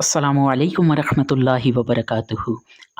السلام علیکم ورحمۃ اللہ وبرکاتہ۔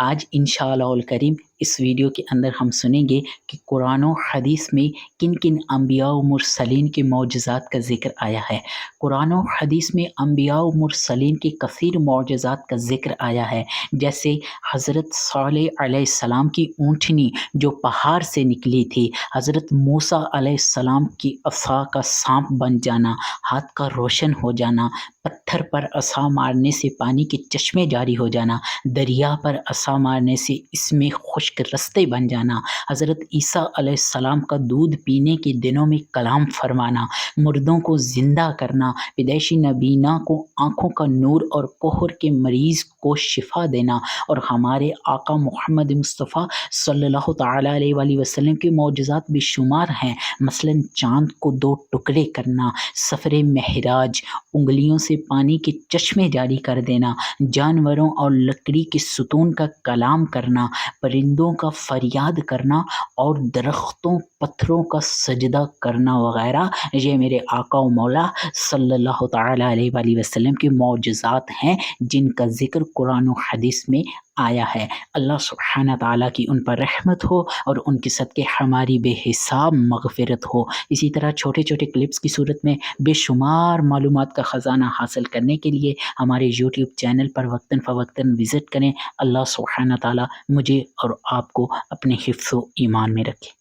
آج انشاءاللہ الکریم اس ویڈیو کے اندر ہم سنیں گے کہ قرآن و حدیث میں کن کن انبیاء و مرسلین کے معجزات کا ذکر آیا ہے۔ قرآن و حدیث میں انبیاء و مرسلین کے کثیر معجزات کا ذکر آیا ہے، جیسے حضرت صالح علیہ السلام کی اونٹنی جو پہاڑ سے نکلی تھی، حضرت موسیٰ علیہ السلام کی عصا کا سانپ بن جانا، ہاتھ کا روشن ہو جانا، پتھر پر عصا مارنے سے پانی کے چشمے جاری ہو جانا، دریا پر عصا مارنے سے اس میں خشک رستے بن جانا، حضرت عیسیٰ علیہ السلام کا دودھ پینے کے دنوں میں کلام فرمانا، مردوں کو زندہ کرنا، پیدائشی نبینا کو آنکھوں کا نور اور کوہر کے مریض کو شفا دینا، اور ہمارے آقا محمد مصطفیٰ صلی اللہ تعالیٰ علیہ وآلہ وسلم کے معجزات بے شمار ہیں، مثلا چاند کو دو ٹکڑے کرنا، سفر معراج، انگلیوں سے پانی کے چشمے جاری کر دینا، جانوروں اور لکڑی کے ستون کا کلام کرنا، پرندوں کا فریاد کرنا اور درختوں پتھروں کا سجدہ کرنا وغیرہ، یہ میرے آقا و مولا صلی اللہ تعالیٰ علیہ وآلہ وسلم کے معجزات ہیں جن کا ذکر قرآن و حدیث میں آیا ہے۔ اللہ سبحانہ تعالیٰ کی ان پر رحمت ہو اور ان کے صدقے ہماری بے حساب مغفرت ہو۔ اسی طرح چھوٹے چھوٹے کلپس کی صورت میں بے شمار معلومات کا خزانہ حاصل کرنے کے لیے ہمارے یوٹیوب چینل پر وقتاً فوقتاً وزٹ کریں۔ اللہ سبحانہ تعالیٰ مجھے اور آپ کو اپنے حفظ و ایمان میں رکھے۔